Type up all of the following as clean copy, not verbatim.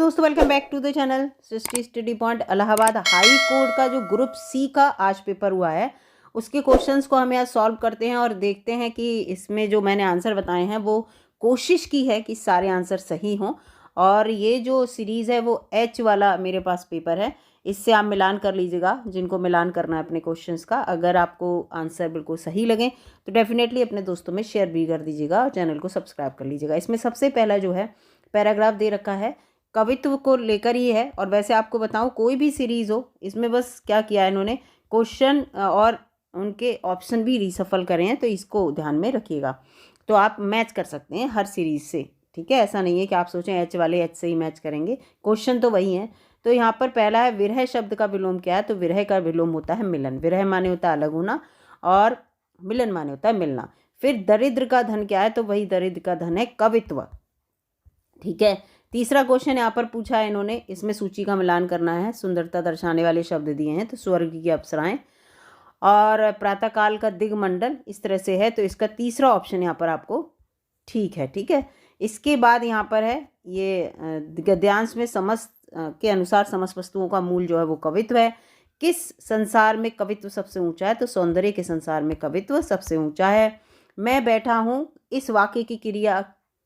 दोस्तों, welcome back to the channel Srishti study point. Allahabad high court का जो ग्रुप सी का आज पेपर हुआ है उसके क्वेश्चंस को हम आज सॉल्व करते हैं और देखते हैं कि इसमें जो मैंने आंसर बताए हैं वो कोशिश की है कि सारे आंसर सही हों। और ये जो सीरीज़ है वो एच वाला मेरे पास पेपर है, इससे आप मिलान कर लीजिएगा जिनको मिलान करना है अपने क्वेश्चंस का। अगर आपको आंसर बिल्कुल सही लगे तो डेफिनेटली अपने दोस्तों में शेयर भी कर दीजिएगा और चैनल को सब्सक्राइब कर लीजिएगा। इसमें सबसे पहला जो है पैराग्राफ दे रखा है, कवित्व को लेकर ही है। और वैसे आपको बताऊं, कोई भी सीरीज़ हो इसमें बस क्या किया है इन्होंने, क्वेश्चन और उनके ऑप्शन भी रीसफल करे हैं, तो इसको ध्यान में रखिएगा। तो आप मैच कर सकते हैं हर सीरीज़ से, ठीक है। ऐसा नहीं है कि आप सोचें एच वाले एच से ही मैच करेंगे, क्वेश्चन तो वही हैं। तो यहाँ पर पहला है, विरह शब्द का विलोम क्या है? तो विरह का विलोम होता है मिलन। विरह माने होता है अलग होना और मिलन माने होता है मिलना। फिर दरिद्र का धन क्या है? तो वही दरिद्र का धन है कवित्व, ठीक है। तीसरा क्वेश्चन यहाँ पर पूछा है इन्होंने, इसमें सूची का मिलान करना है। सुंदरता दर्शाने वाले शब्द दिए हैं, तो स्वर्ग की अप्सराएं और प्रातःकाल का दिग्मंडल, इस तरह से है। तो इसका तीसरा ऑप्शन यहाँ पर आपको ठीक है, ठीक है। इसके बाद यहाँ पर है ये गद्यांश में समस्त के अनुसार समस्त वस्तुओं का मूल जो है वो कवित्व है। किस संसार में कवित्व सबसे ऊंचा है? तो सौंदर्य के संसार में कवित्व सबसे ऊंचा है। मैं बैठा हूँ, इस वाक्य की क्रिया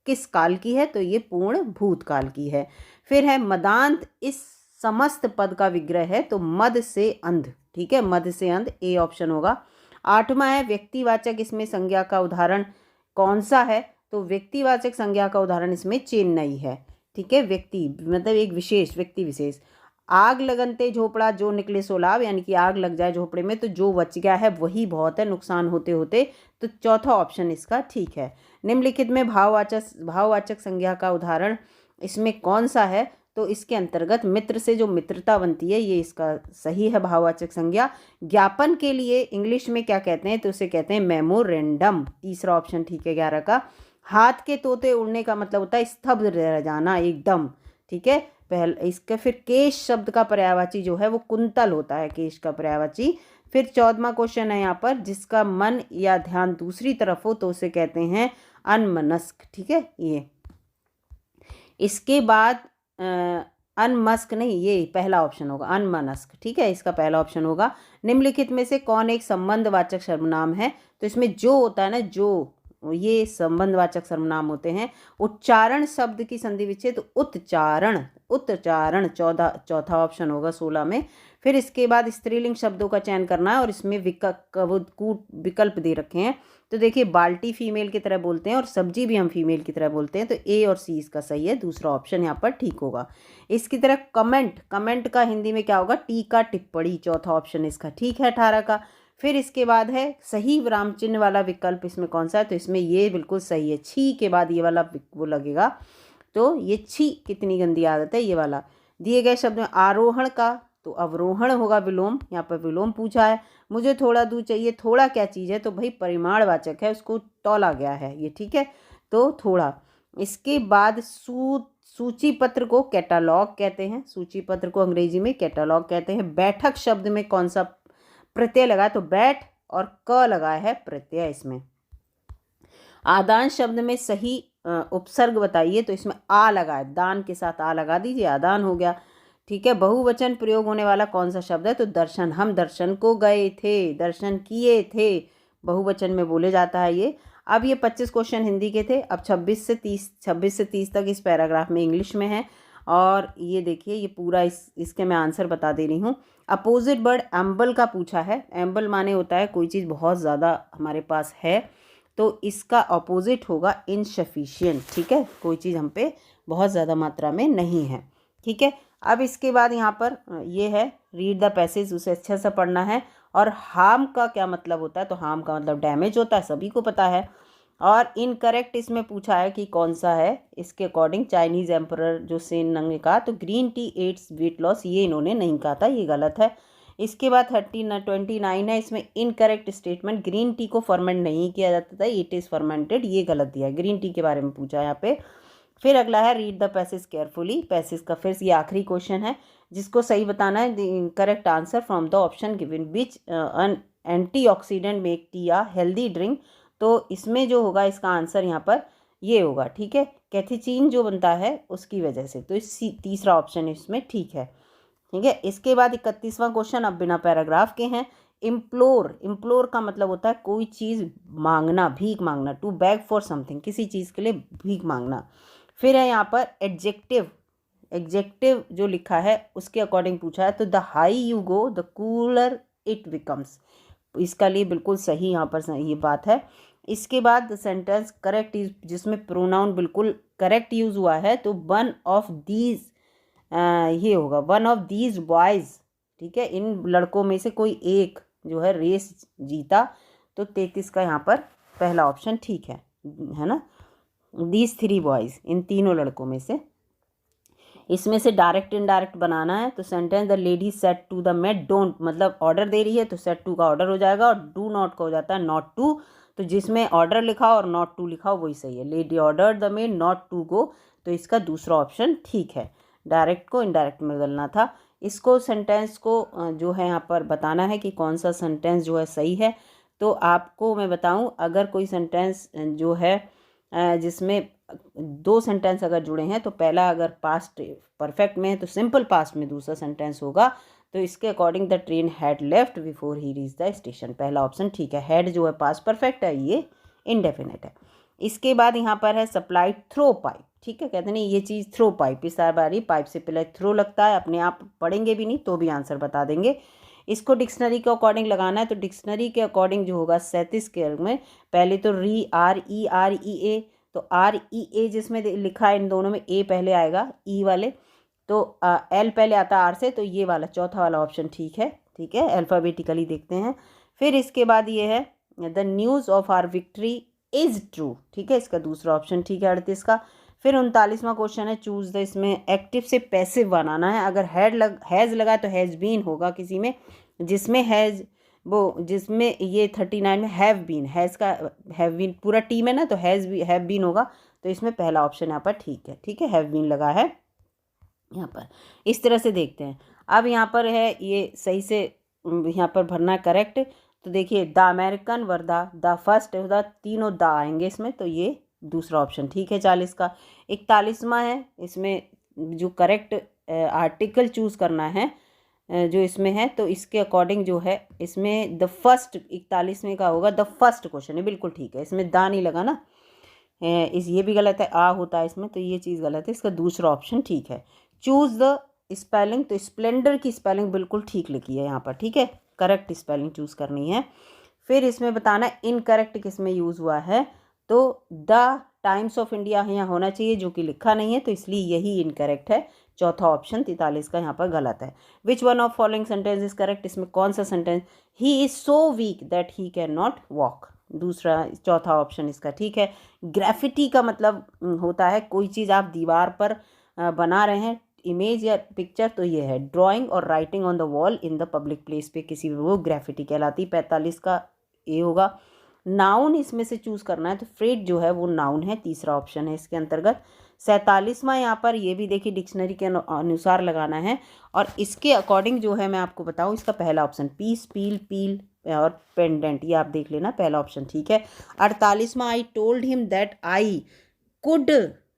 किस काल की है? तो ये पूर्ण भूतकाल की है। फिर है मदांत इस समस्त पद का विग्रह है, तो मद से अंध, ठीक है। मद से अंध ए ऑप्शन होगा। आठवां है, व्यक्तिवाचक इसमें संज्ञा का उदाहरण कौन सा है? तो व्यक्तिवाचक संज्ञा का उदाहरण इसमें चेन्नई है, ठीक है। व्यक्ति मतलब एक विशेष, व्यक्ति विशेष। आग लगनते झोपड़ा जो निकले सो लाभ, यानी कि आग लग जाए झोपड़े में तो जो बच गया है वही बहुत है, नुकसान होते होते। तो चौथा ऑप्शन इसका ठीक है। निम्नलिखित में भाववाचक संज्ञा का उदाहरण इसमें कौन सा है? तो इसके अंतर्गत मित्र से जो मित्रता बनती है ये इसका सही है भाववाचक संज्ञा। ज्ञापन के लिए इंग्लिश में क्या कहते हैं? तो उसे कहते हैं मेमोरेंडम, तीसरा ऑप्शन ठीक है 11 का। हाथ के तोते उड़ने का मतलब होता है स्तब्ध रह जाना एकदम, ठीक है। पहले इसका फिर केश शब्द का पर्यायवाची जो है वो कुंतल होता है, केश का पर्यायवाची। फिर 14वां क्वेश्चन है यहाँ पर, जिसका मन या ध्यान दूसरी तरफ हो तो उसे कहते हैं अनमनस्क, ठीक है। ये इसके बाद अनमस्क नहीं, ये पहला ऑप्शन होगा अनमनस्क, ठीक है। इसका पहला ऑप्शन होगा। निम्नलिखित में से कौन एक संबंधवाचक सर्वनाम है? तो इसमें जो होता है ना, जो, ये संबंधवाचक सर्वनाम होते हैं। उच्चारण शब्द की संधि विच्छेद उत्चारण, उत्चारण चौथा ऑप्शन होगा 16 में। फिर इसके बाद स्त्रीलिंग शब्दों का चयन करना है और इसमें विकल्प दे रखे हैं। तो देखिए, बाल्टी फीमेल की तरह बोलते हैं और सब्जी भी हम फीमेल की तरह बोलते हैं, तो ए और सी इसका सही है, दूसरा ऑप्शन यहाँ पर ठीक होगा। इसकी तरह कमेंट, कमेंट का हिंदी में क्या होगा? टीका टिप्पणी, चौथा ऑप्शन इसका ठीक है 18 का। फिर इसके बाद है सही विराम चिन्ह वाला विकल्प, इसमें कौन सा है? तो इसमें ये बिल्कुल सही है, छी के बाद ये वाला वो लगेगा। तो ये छी कितनी गंदी आदत है ये वाला। दिए गए शब्द में आरोहण का तो अवरोहण होगा विलोम, यहाँ पर विलोम पूछा है। मुझे थोड़ा दूध चाहिए, थोड़ा क्या चीज़ है? तो भाई परिमाणवाचक है, उसको तौला गया है ये, ठीक है। तो थोड़ा। इसके बाद सूची पत्र को कैटालॉग कहते हैं, सूची पत्र को अंग्रेजी में कैटालॉग कहते हैं। बैठक शब्द में कौन सा प्रत्यय लगा? तो बैठ और क लगाया है प्रत्यय इसमें। आदान शब्द में सही उपसर्ग बताइए, तो इसमें आ लगा है, दान के साथ आ लगा दीजिए, आदान हो गया, ठीक है। बहुवचन प्रयोग होने वाला कौन सा शब्द है? तो दर्शन, हम दर्शन को गए थे, दर्शन किए थे, बहुवचन में बोले जाता है ये। अब ये 25 क्वेश्चन हिंदी के थे, अब 26 से 30 तक इस पैराग्राफ में इंग्लिश में है। और ये देखिए, ये पूरा इसके मैं आंसर बता दे रही हूँ। अपोजिट वर्ड एम्बल का पूछा है। एम्बल माने होता है कोई चीज़ बहुत ज़्यादा हमारे पास है, तो इसका अपोजिट होगा इनसफिशिएंट, ठीक है। कोई चीज़ हम पे बहुत ज़्यादा मात्रा में नहीं है, ठीक है। अब इसके बाद यहाँ पर ये है रीड द पैसेज, उसे अच्छे से पढ़ना है। और हार्म का क्या मतलब होता है? तो हार्म का मतलब डैमेज होता है, सभी को पता है। और इनकरेक्ट इसमें पूछा है कि कौन सा है। इसके अकॉर्डिंग चाइनीज़ एम्परर जो सेन नंग ने कहा, तो green tea aids weight loss, ये इन्होंने नहीं कहा था, ये गलत है। इसके बाद 29 है, इसमें इनकरेक्ट स्टेटमेंट, ग्रीन टी को फर्मेंट नहीं किया जाता था, इट इज़ फर्मेंटेड, ये गलत दिया है। ग्रीन टी के बारे में पूछा है यहाँ पे। फिर अगला है read the passage carefully, passage का फिर ये आखिरी क्वेश्चन है जिसको सही बताना है। The correct answer from the option given which an antioxidant make tea a healthy drink. तो इसमें जो होगा इसका आंसर यहाँ पर ये होगा, ठीक है। कैथेचीन जो बनता है उसकी वजह से। तो इस तीसरा ऑप्शन इसमें ठीक है। ठीक है, इसके बाद 31वां क्वेश्चन अब बिना पैराग्राफ के हैं। इम्प्लोर का मतलब होता है कोई चीज़ मांगना, भीख मांगना। टू बैग फॉर समथिंग, किसी चीज़ के लिए भीख मांगना। फिर है यहाँ पर एडजेक्टिव जो लिखा है उसके अकॉर्डिंग पूछा है, तो the high you go the cooler it becomes, इसका लिए बिल्कुल सही यहाँ पर ये बात है। इसके बाद सेंटेंस करेक्ट, जिसमें प्रोनाउन बिल्कुल करेक्ट यूज़ हुआ है, तो वन ऑफ दीज ये होगा, वन ऑफ दीज बॉयज़। ठीक है, इन लड़कों में से कोई एक जो है रेस जीता, तो 33 का यहाँ पर पहला ऑप्शन ठीक है ना। दीज 3 बॉयज़, इन तीनों लड़कों में से। इसमें से डायरेक्ट इनडायरेक्ट बनाना है, तो sentence the lady said to the maid don't, मतलब ऑर्डर दे रही है तो सेड टू का ऑर्डर हो जाएगा, और डू नॉट का हो जाता है नॉट टू। तो जिसमें ऑर्डर लिखा और नॉट टू लिखा वही सही है। Lady order the maid not to go, तो इसका दूसरा ऑप्शन ठीक है। डायरेक्ट को इनडायरेक्ट में बदलना था। इसको सेंटेंस को जो है यहाँ पर बताना है कि कौन सा सेंटेंस जो है सही है। तो आपको मैं बताऊँ, अगर कोई सेंटेंस जो है जिसमें 2 सेंटेंस अगर जुड़े हैं, तो पहला अगर पास्ट परफेक्ट में है तो सिंपल पास्ट में दूसरा सेंटेंस होगा। तो इसके according the train had left before he reach the station, पहला ऑप्शन ठीक है। हैड जो है पास्ट परफेक्ट है, ये इनडेफिनेट है। इसके बाद यहाँ पर है सप्लाई थ्रो पाइप। ठीक है, कहते नहीं ये चीज़ थ्रो पाइप, इस बारी पाइप से पहले थ्रो लगता है। अपने आप पढ़ेंगे भी नहीं तो भी आंसर बता देंगे। इसको डिक्शनरी के अकॉर्डिंग लगाना है, तो डिक्शनरी के अकॉर्डिंग जो होगा 37 के अंक में पहले तो REE तो REA जिसमें लिखा है, इन दोनों में ए पहले आएगा, ई वाले तो एल पहले आता है आर से, तो ये वाला चौथा वाला ऑप्शन ठीक है। ठीक है, अल्फ़ाबेटिकली देखते हैं। फिर इसके बाद ये है the news of our victory is true. ठीक है, इसका दूसरा ऑप्शन ठीक है 38 का। फिर 39वां क्वेश्चन है चूज़ द, इसमें एक्टिव से पैसिव बनाना है। अगर हैज़ लगा तो हैज़ बीन होगा किसी में, जिसमें हैज़ वो, जिसमें ये 39 में हैव बीन, हैज़ का हैव बीन पूरा टीम है ना, तो हैव बीन होगा। तो इसमें पहला ऑप्शन यहाँ पर ठीक है। ठीक है, हैव बीन लगा है यहाँ पर। इस तरह से देखते हैं। अब यहाँ पर है ये सही से यहाँ पर भरना करेक्ट। तो देखिए the American were the first the, तीनों द आएंगे इसमें, तो ये दूसरा ऑप्शन ठीक है 40 का। 41वां है, इसमें जो करेक्ट आर्टिकल चूज़ करना है जो इसमें है, तो इसके अकॉर्डिंग जो है इसमें द फर्स्ट 41वें का होगा, द फर्स्ट क्वेश्चन है, बिल्कुल ठीक है। इसमें दा नहीं लगा ना, ये भी गलत है, आ होता है इसमें, तो ये चीज़ गलत है। इसका दूसरा ऑप्शन ठीक है। चूज़ द स्पेलिंग, तो स्प्लेंडर की स्पेलिंग बिल्कुल ठीक लिखी है यहाँ पर। ठीक है, करेक्ट स्पेलिंग चूज़ करनी है। फिर इसमें बताना इनकरेक्ट किस में यूज़ हुआ है, तो द टाइम्स ऑफ इंडिया यहाँ होना चाहिए, जो कि लिखा नहीं है, तो इसलिए यही इनकरेक्ट है। चौथा ऑप्शन 43 का यहाँ पर गलत है। Which one of following sentence is correct, इसमें कौन सा sentence, he is so weak that he can not walk, दूसरा चौथा ऑप्शन इसका ठीक है। ग्राफिटी का मतलब होता है कोई चीज़ आप दीवार पर बना रहे हैं, इमेज या पिक्चर, तो ये है ड्राइंग और writing on the wall in the public place पे किसी, वो ग्राफिटी कहलाती। 45 का ये होगा। नाउन इसमें से चूज़ करना है, तो फ्रेट जो है वो नाउन है, तीसरा ऑप्शन है इसके अंतर्गत। 47वां यहाँ पर ये भी देखिए डिक्शनरी के अनुसार लगाना है, और इसके अकॉर्डिंग जो है मैं आपको बताऊँ, इसका पहला ऑप्शन पीस, पील और पेंडेंट, ये आप देख लेना, पहला ऑप्शन ठीक है। 48वां I told him that I could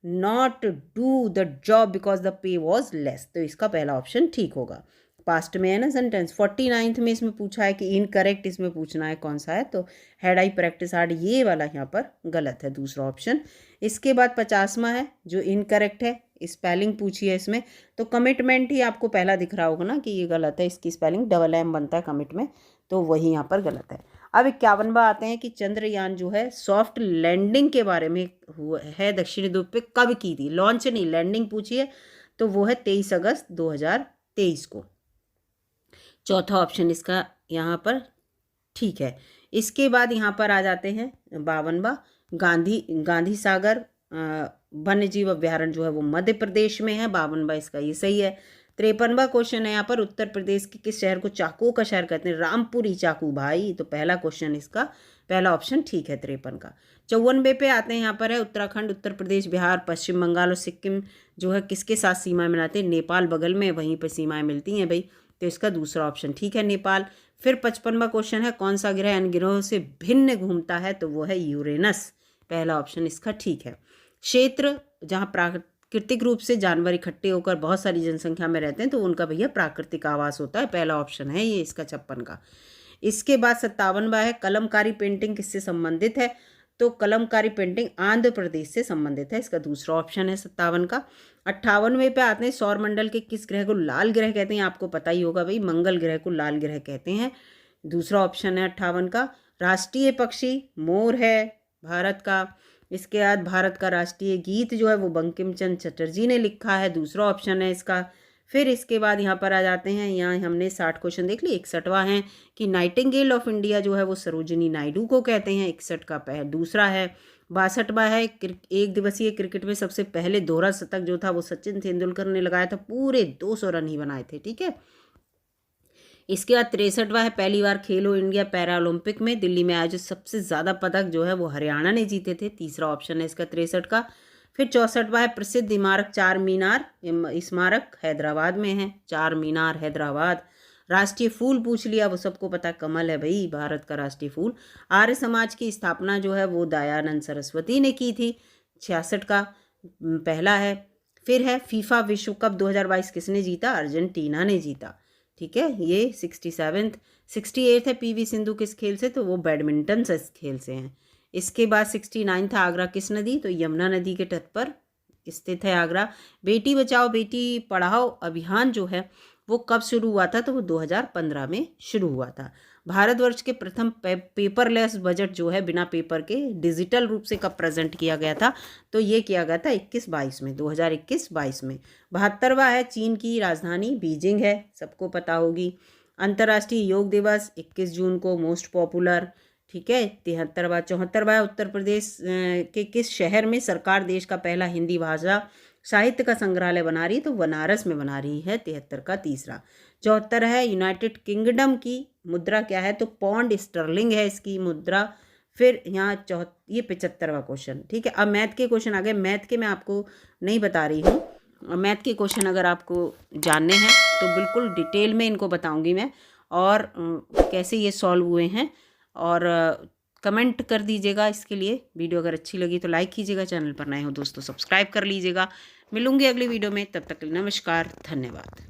not do the job because the pay was less, तो इसका पहला ऑप्शन ठीक होगा। पास्ट में है ना सेंटेंस। 49th में इसमें पूछा है कि इनकरेक्ट, इसमें पूछना है कौन सा है, तो हैड आई प्रैक्टिस हार्ड, ये वाला यहाँ पर गलत है, दूसरा ऑप्शन। इसके बाद 50वां है जो इनकरेक्ट है, स्पेलिंग पूछी है इसमें, तो कमिटमेंट ही आपको पहला दिख रहा होगा ना कि ये गलत है, इसकी स्पेलिंग डबल एम बनता है कमिट में, तो वही यहाँ पर गलत है। अब 51वां आते हैं कि चंद्रयान जो है सॉफ्ट लैंडिंग के बारे में है दक्षिणी ध्रुव पे कब की थी, लॉन्च नहीं लैंडिंग पूछी है, तो वो है 23 अगस्त 2023 को, चौथा ऑप्शन इसका यहाँ पर ठीक है। इसके बाद यहाँ पर आ जाते हैं 52वां, गांधी सागर वन्य जीव अभ्यारण्य जो है वो मध्य प्रदेश में है, 52वां इसका ये सही है। 53वां क्वेश्चन है यहाँ पर उत्तर प्रदेश के किस शहर को चाकुओं का शहर कहते हैं, रामपुरी चाकू भाई, तो पहला क्वेश्चन इसका पहला ऑप्शन ठीक है 53 का। 54वें पे आते हैं, यहाँ पर है उत्तराखंड, उत्तर प्रदेश, बिहार, पश्चिम बंगाल और सिक्किम जो है किसके साथ सीमाएं मिलाते हैं, नेपाल बगल में, वहीं पर सीमाएं मिलती हैं भाई, तो इसका दूसरा ऑप्शन ठीक है नेपाल। फिर 55वां क्वेश्चन है कौन सा ग्रह अन्य ग्रहों से भिन्न घूमता है, तो वो है यूरेनस, पहला ऑप्शन इसका ठीक है। क्षेत्र जहाँ प्राकृतिक रूप से जानवर इकट्ठे होकर बहुत सारी जनसंख्या में रहते हैं तो उनका भैया प्राकृतिक आवास होता है। पहला ऑप्शन है ये इसका 56 का। इसके बाद 57वां है कलमकारी पेंटिंग किससे संबंधित है, तो कलमकारी पेंटिंग आंध्र प्रदेश से संबंधित है, इसका दूसरा ऑप्शन है 57 का। 58वें पे आते हैं सौरमंडल के किस ग्रह को लाल ग्रह कहते हैं, आपको पता ही होगा भाई, मंगल ग्रह को लाल ग्रह कहते हैं, दूसरा ऑप्शन है 58 का। राष्ट्रीय पक्षी मोर है भारत का। इसके बाद भारत का राष्ट्रीय गीत जो है वो बंकिम चंद्र चटर्जी ने लिखा है, दूसरा ऑप्शन है इसका। फिर इसके बाद यहाँ पर आ जाते हैं, यहाँ हमने 60 क्वेश्चन देख लिए। 61वां है कि नाइटिंगेल ऑफ इंडिया जो है वो सरोजिनी नायडू को कहते हैं, 61 का दूसरा है। 62वां है एक दिवसीय क्रिकेट में सबसे पहले दोहरा शतक जो था वो सचिन तेंदुलकर ने लगाया था, पूरे 200 रन ही बनाए थे, ठीक है। इसके बाद 63वां है पहली बार खेलो इंडिया पैरा ओलंपिक में दिल्ली में आयोजित सबसे ज़्यादा पदक जो है वो हरियाणा ने जीते थे, तीसरा ऑप्शन है इसका 63 का। फिर 64वां है प्रसिद्ध इमारत चार मीनार स्मारक हैदराबाद में है, चार मीनार हैदराबाद। राष्ट्रीय फूल पूछ लिया, वो सबको पता कमल है भाई, भारत का राष्ट्रीय फूल। आर्य समाज की स्थापना जो है वो दयानंद सरस्वती ने की थी, 66 का पहला है। फिर है फीफा विश्व कप 2022 किसने जीता, अर्जेंटीना ने जीता, ठीक है, ये 67th। 68 है पीवी सिंधु किस खेल से, तो वो बैडमिंटन से खेल से हैं। इसके बाद 69 था आगरा किस नदी, तो यमुना नदी के तट पर स्थित है आगरा। बेटी बचाओ बेटी पढ़ाओ अभियान जो है वो कब शुरू हुआ था, तो वो 2015 में शुरू हुआ था। भारतवर्ष के प्रथम पेपरलेस बजट जो है बिना पेपर के डिजिटल रूप से कब प्रेजेंट किया गया था, तो ये किया गया था 21-22 में, 2021-22 में। 72वां है चीन की राजधानी बीजिंग है, सबको पता होगी। अंतर्राष्ट्रीय योग दिवस 21 जून को, मोस्ट पॉपुलर, ठीक है। 74वां उत्तर प्रदेश के किस शहर में सरकार देश का पहला हिंदी भाषा साहित्य का संग्रहालय बना रही है, तो बनारस में बना रही है, 73 का तीसरा। 74 है यूनाइटेड किंगडम की मुद्रा क्या है, तो पौंड स्टर्लिंग है इसकी मुद्रा। फिर यहाँ ये 75वां क्वेश्चन, ठीक है। अब मैथ के क्वेश्चन आ गए, मैथ के मैं आपको नहीं बता रही हूँ, मैथ के क्वेश्चन अगर आपको जानने हैं तो बिल्कुल डिटेल में इनको बताऊँगी मैं, और कैसे ये सॉल्व हुए हैं, और कमेंट कर दीजिएगा इसके लिए। वीडियो अगर अच्छी लगी तो लाइक कीजिएगा, चैनल पर नए हो दोस्तों सब्सक्राइब कर लीजिएगा। मिलूंगी अगली वीडियो में, तब तक के लिए नमस्कार, धन्यवाद।